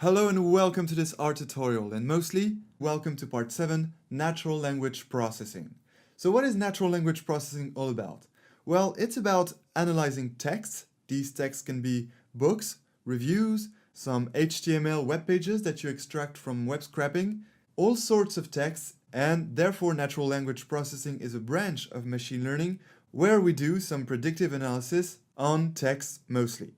Hello and welcome to this art tutorial, and mostly, welcome to part 7, Natural Language Processing. So what is natural language processing all about? Well, it's about analyzing texts. These texts can be books, reviews, some HTML web pages that you extract from web scraping, all sorts of texts, and therefore natural language processing is a branch of machine learning where we do some predictive analysis on texts mostly.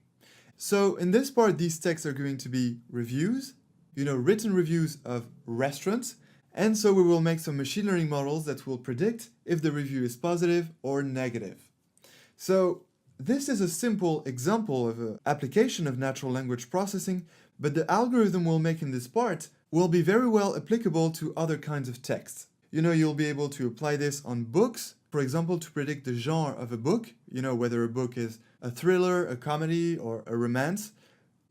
So in this part, these texts are going to be reviews, written reviews of restaurants, and so we will make some machine learning models that will predict if the review is positive or negative. So this is a simple example of an application of natural language processing, but the algorithm we'll make in this part will be very well applicable to other kinds of texts. You'll be able to apply this on books, for example, to predict the genre of a book, whether a book is a thriller, a comedy, or a romance.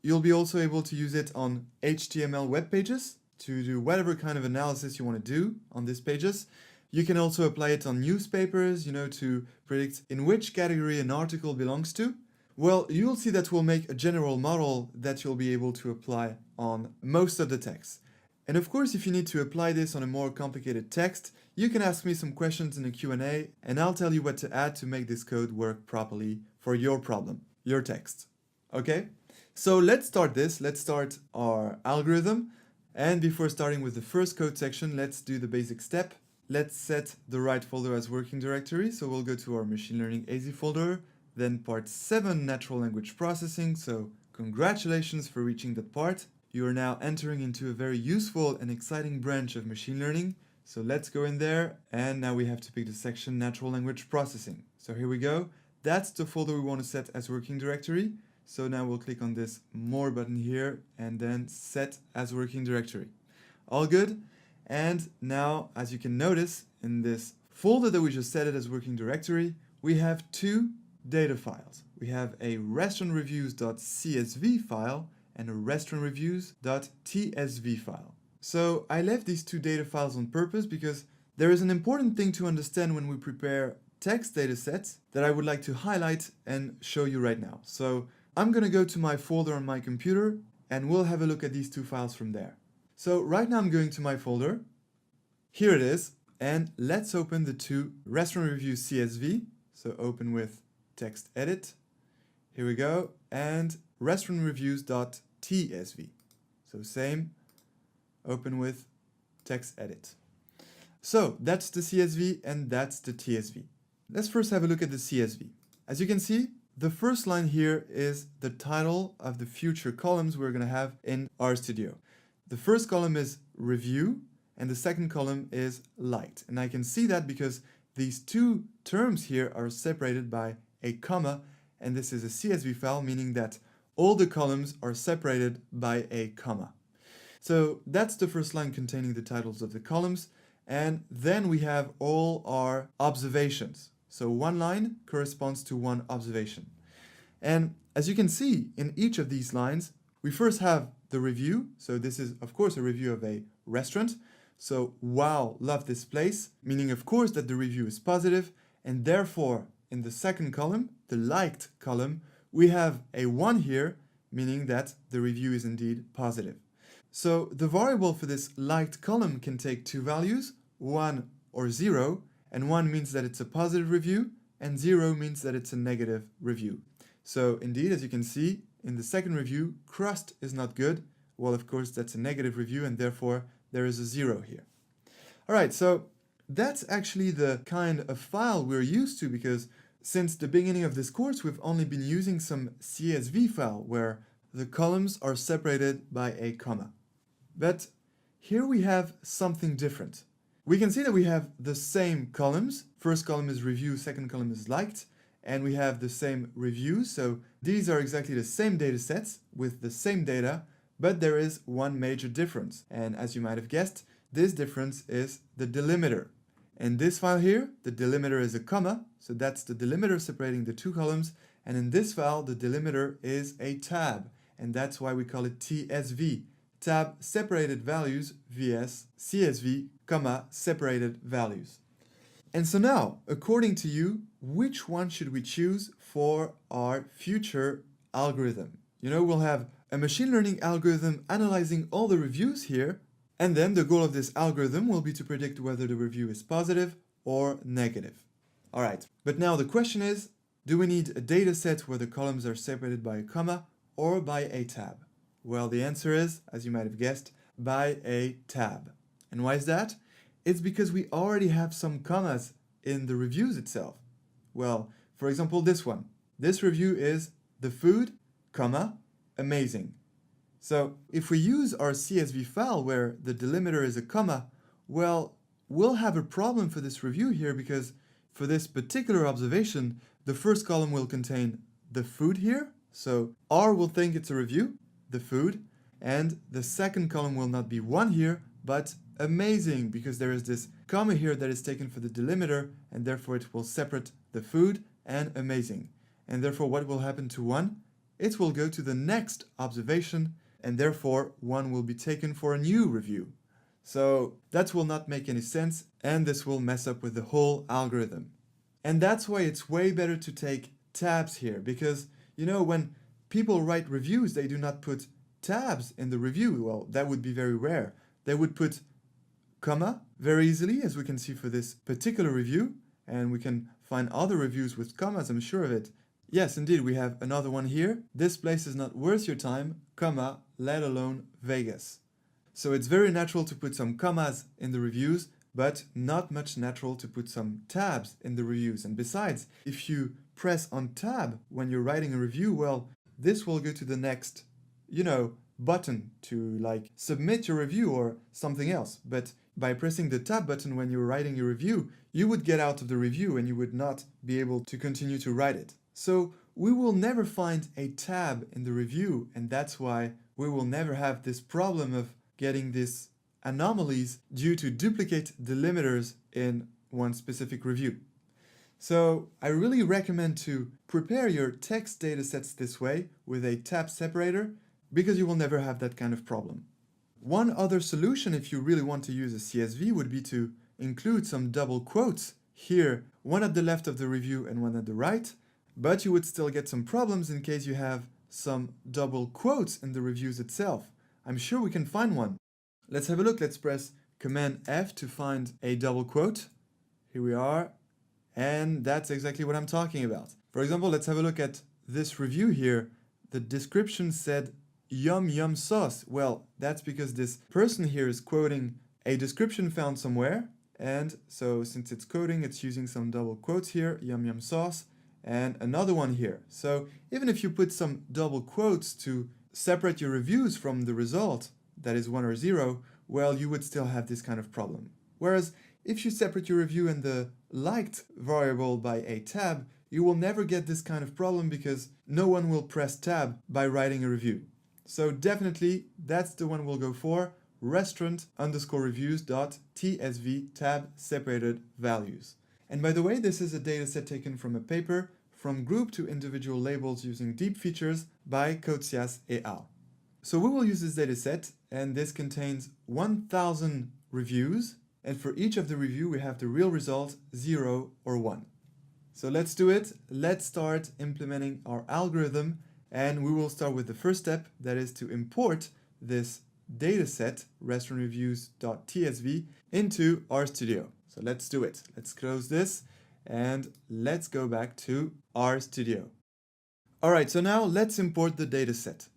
You'll be also able to use it on HTML web pages to do whatever kind of analysis you want to do on these pages. You can also apply it on newspapers, to predict in which category an article belongs to. Well, you'll see that we'll make a general model that you'll be able to apply on most of the text. And of course, if you need to apply this on a more complicated text, you can ask me some questions in a Q&A, and I'll tell you what to add to make this code work properly for your problem, your text. Okay? So let's start this. Let's start our algorithm. And before starting with the first code section, let's do the basic step. Let's set the right folder as working directory. So we'll go to our machine learning AZ folder, then part 7, natural language processing. So congratulations for reaching that part. You are now entering into a very useful and exciting branch of machine learning. So let's go in there, and now we have to pick the section natural language processing. So here we go. That's the folder we want to set as working directory. So now we'll click on this more button here and then set as working directory. All good. And now, as you can notice, in this folder that we just set it as working directory, we have two data files. We have a restaurantreviews.csv file and a restaurantreviews.tsv file. So I left these two data files on purpose because there is an important thing to understand when we prepare text data sets that I would like to highlight and show you right now. So I'm going to go to my folder on my computer and we'll have a look at these two files from there. So right now I'm going to my folder. Here it is. And let's open the two restaurant reviews CSV. So open with text edit. Here we go. And restaurantreviews.tsv. So same, open with text edit. So that's the CSV and that's the TSV. Let's first have a look at the CSV. As you can see, the first line here is the title of the future columns we're going to have in RStudio. The first column is review and the second column is liked. And I can see that because these two terms here are separated by a comma, and this is a CSV file, meaning that all the columns are separated by a comma. So that's the first line containing the titles of the columns, and then we have all our observations. So one line corresponds to one observation. And as you can see in each of these lines, we first have the review. So this is of course a review of a restaurant. So wow, love this place, meaning of course that the review is positive, and therefore in the second column, the liked column, we have a 1 here, meaning that the review is indeed positive. So the variable for this liked column can take two values, 1 or 0, and 1 means that it's a positive review, and 0 means that it's a negative review. So indeed, as you can see, in the second review, crust is not good. Well, of course, that's a negative review, and therefore there is a 0 here. All right, so that's actually the kind of file we're used to, because since the beginning of this course, we've only been using some CSV file where the columns are separated by a comma. But here we have something different. We can see that we have the same columns. First column is review, second column is liked, and we have the same reviews. So these are exactly the same data sets with the same data, but there is one major difference. And as you might have guessed, this difference is the delimiter. In this file here, the delimiter is a comma, so that's the delimiter separating the two columns, and in this file, the delimiter is a tab, and that's why we call it TSV. Tab separated values vs CSV, comma, separated values. And so now, according to you, which one should we choose for our future algorithm? We'll have a machine learning algorithm analyzing all the reviews here, and then the goal of this algorithm will be to predict whether the review is positive or negative. Alright, but now the question is, do we need a data set where the columns are separated by a comma or by a tab? Well, the answer is, as you might have guessed, by a tab. And why is that? It's because we already have some commas in the reviews itself. Well, for example, this one. This review is the food, comma, amazing. So if we use our CSV file where the delimiter is a comma, well, we'll have a problem for this review here because for this particular observation, the first column will contain the food here. So R will think it's a review, the food, and the second column will not be 1 here, but amazing, because there is this comma here that is taken for the delimiter, and therefore it will separate the food and amazing. And therefore what will happen to 1? It will go to the next observation, and therefore 1 will be taken for a new review. So that will not make any sense, and this will mess up with the whole algorithm. And that's why it's way better to take tabs here, because, you know, when people write reviews, they do not put tabs in the review. Well, that would be very rare. They would put comma very easily, as we can see for this particular review, and we can find other reviews with commas, I'm sure of it. Yes, indeed, we have another one here. This place is not worth your time, comma, let alone Vegas. So it's very natural to put some commas in the reviews, but not much natural to put some tabs in the reviews. And besides, if you press on tab when you're writing a review, well, this will go to the next, button to like submit your review or something else. But by pressing the tab button when you're writing your review, you would get out of the review and you would not be able to continue to write it. So we will never find a tab in the review, and that's why we will never have this problem of getting these anomalies due to duplicate delimiters in one specific review. So I really recommend to prepare your text datasets this way with a tab separator, because you will never have that kind of problem. One other solution if you really want to use a CSV would be to include some double quotes here, one at the left of the review and one at the right, but you would still get some problems in case you have some double quotes in the reviews itself. I'm sure we can find one. Let's have a look. Let's press Command F to find a double quote. Here we are. And that's exactly what I'm talking about. For example, let's have a look at this review here. The description said, "Yum yum sauce." Well, that's because this person here is quoting a description found somewhere. And so since it's quoting, it's using some double quotes here, "Yum yum sauce," and another one here. So even if you put some double quotes to separate your reviews from the result, that is 1 or 0, well, you would still have this kind of problem. Whereas if you separate your review and the liked variable by a tab, you will never get this kind of problem because no one will press tab by writing a review. So definitely that's the one we'll go for, restaurant_reviews.tsv tab separated values. And by the way, this is a dataset taken from a paper from group to individual labels using deep features by Cotsias et al. So we will use this dataset, and this contains 1000 reviews, and for each of the review we have the real result 0 or 1. So let's do it. Let's start implementing our algorithm, and we will start with the first step, that is to import this dataset, restaurant_reviews.tsv, into RStudio. So let's do it. Let's close this and let's go back to RStudio. Alright, so now let's import the dataset.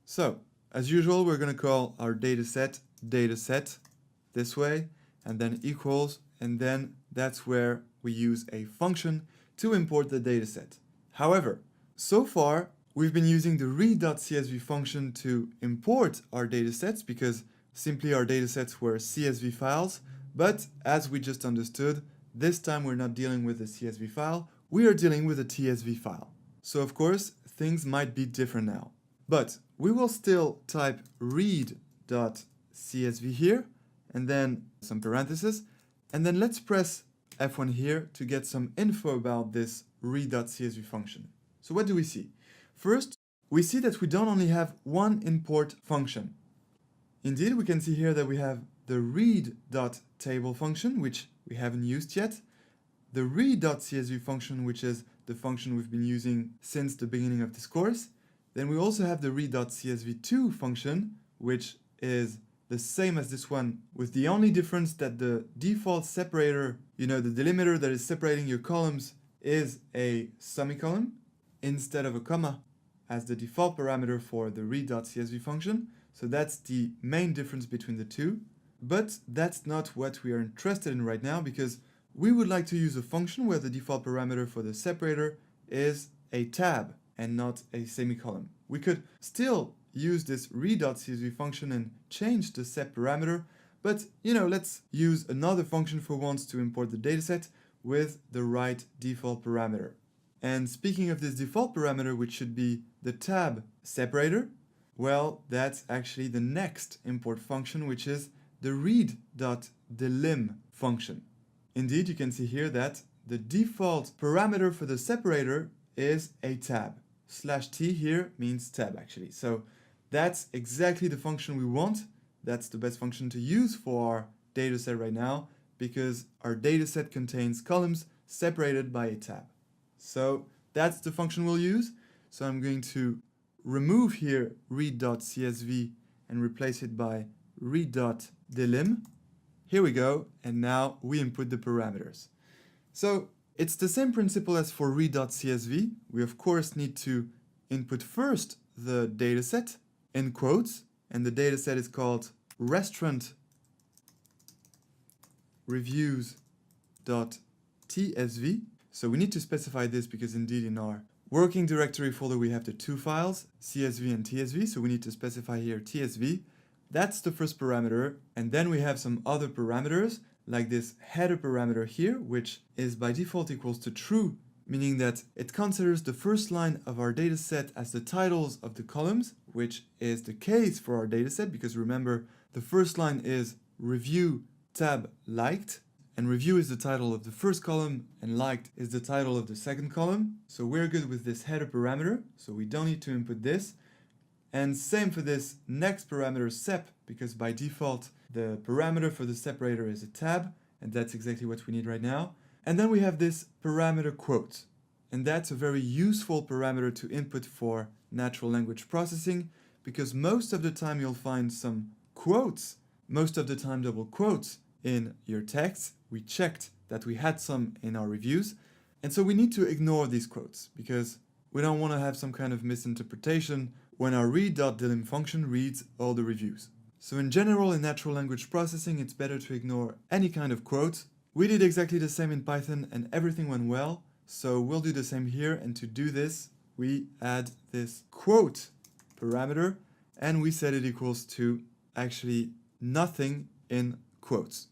So, as usual, we're going to call our dataset this way, and then equals, and then that's where we use a function to import the dataset. However, so far, we've been using the read.csv function to import our datasets because simply our datasets were CSV files, but as we just understood, this time we're not dealing with a CSV file, we are dealing with a TSV file. So of course, things might be different now. But we will still type read.csv here, and then some parentheses, and then let's press F1 here to get some info about this read.csv function. So what do we see? First, we see that we don't only have one import function. Indeed, we can see here that we have the read.table function, which we haven't used yet, the read.csv function, which is the function we've been using since the beginning of this course, Then we also have the read.csv2 function, which is the same as this one, with the only difference that the default separator, the delimiter that is separating your columns, is a semicolon instead of a comma as the default parameter for the read.csv function. So that's the main difference between the two. But that's not what we are interested in right now, because we would like to use a function where the default parameter for the separator is a tab and not a semicolon. We could still use this read.csv function and change the sep parameter, but let's use another function for once to import the dataset with the right default parameter. And speaking of this default parameter, which should be the tab separator, well, that's actually the next import function, which is the read.delim function. Indeed, you can see here that the default parameter for the separator is a tab. /t here means tab actually. So that's exactly the function we want. That's the best function to use for our dataset right now, because our dataset contains columns separated by a tab. So that's the function we'll use. So I'm going to remove here read.csv and replace it by read.delim. Here we go, and now we input the parameters. So it's the same principle as for read.csv. We of course need to input first the dataset in quotes, and the dataset is called restaurant reviews.tsv. So we need to specify this because indeed in our working directory folder we have the two files, CSV and TSV, so we need to specify here TSV. That's the first parameter, and then we have some other parameters like this header parameter here, which is by default equals to true, meaning that it considers the first line of our dataset as the titles of the columns, which is the case for our dataset, because remember, the first line is review tab liked, and review is the title of the first column and liked is the title of the second column. So we're good with this header parameter, so we don't need to input this. And same for this next parameter sep, because by default the parameter for the separator is a tab, and that's exactly what we need right now. And then we have this parameter quote, and that's a very useful parameter to input for natural language processing, because most of the time you'll find some quotes, most of the time double quotes in your text. We checked that we had some in our reviews, and so we need to ignore these quotes because we don't want to have some kind of misinterpretation when our read.delim function reads all the reviews. So in general, in natural language processing, it's better to ignore any kind of quotes. We did exactly the same in Python and everything went well, so we'll do the same here, and to do this we add this quote parameter and we set it equals to actually nothing in quotes.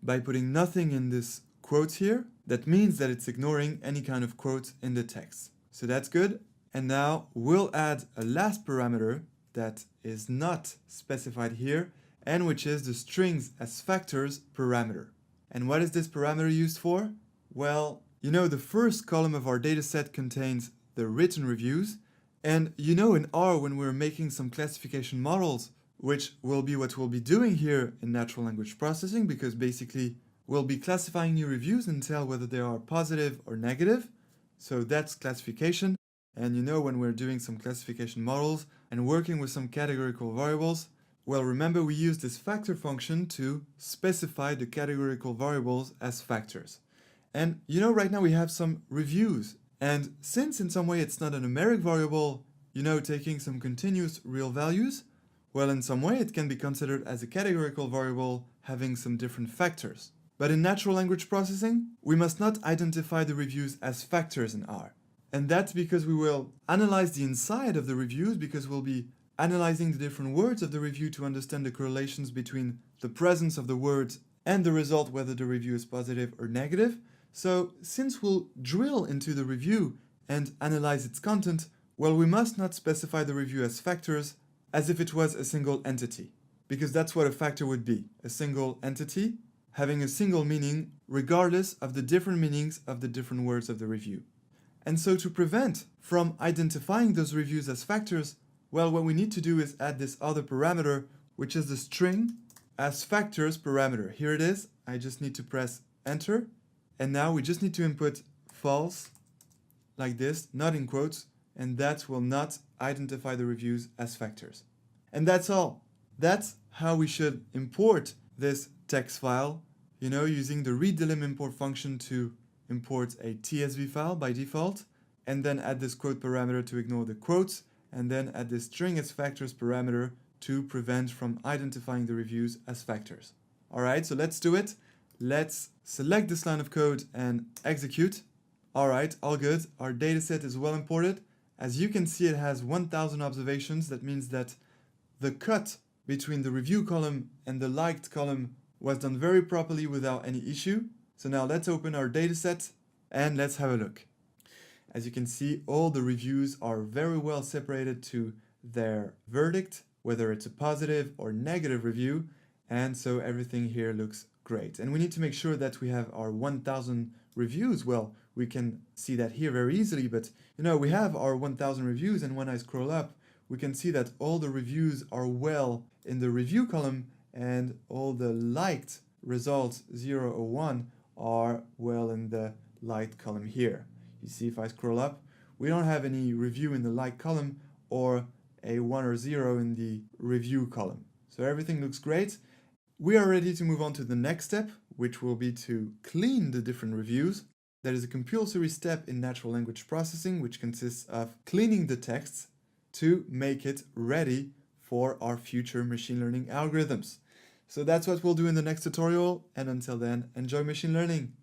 By putting nothing in this quote here, that means that it's ignoring any kind of quote in the text. So that's good. And now we'll add a last parameter that is not specified here, and which is the strings as factors parameter. And what is this parameter used for? Well, the first column of our dataset contains the written reviews, and in R when we're making some classification models, which will be what we'll be doing here in natural language processing, because basically we'll be classifying new reviews and tell whether they are positive or negative. So that's classification. And when we're doing some classification models and working with some categorical variables, well, remember we use this factor function to specify the categorical variables as factors. And right now we have some reviews. And since in some way it's not a numeric variable, taking some continuous real values, well, in some way it can be considered as a categorical variable having some different factors. But in natural language processing, we must not identify the reviews as factors in R. And that's because we will analyze the inside of the reviews, because we'll be analyzing the different words of the review to understand the correlations between the presence of the words and the result, whether the review is positive or negative. So since we'll drill into the review and analyze its content, well, we must not specify the review as factors as if it was a single entity, because that's what a factor would be, a single entity having a single meaning regardless of the different meanings of the different words of the review. And so to prevent from identifying those reviews as factors, well, what we need to do is add this other parameter, which is the string as factors parameter. Here it is. I just need to press enter, and now we just need to input false like this, not in quotes, and that will not identify the reviews as factors. And that's all. That's how we should import this text file, using the read_delim import function to import a TSV file by default, and then add this quote parameter to ignore the quotes, and then add this string as factors parameter to prevent from identifying the reviews as factors. All right, so let's do it. Let's select this line of code and execute. All right, all good. Our dataset is well imported. As you can see, it has 1000 observations. That means that the cut between the review column and the liked column was done very properly without any issue. So now let's open our dataset and let's have a look. As you can see, all the reviews are very well separated to their verdict, whether it's a positive or negative review, and so everything here looks great. And we need to make sure that we have our 1000 reviews. Well, we can see that here very easily, but we have our 1000 reviews, and when I scroll up, we can see that all the reviews are well in the review column, and all the liked results 0 or 1 are well in the liked column here. You see, if I scroll up, we don't have any review in the like column or a 1 or 0 in the review column. So everything looks great. We are ready to move on to the next step, which will be to clean the different reviews. That is a compulsory step in natural language processing, which consists of cleaning the text to make it ready for our future machine learning algorithms. So that's what we'll do in the next tutorial, and until then, enjoy machine learning.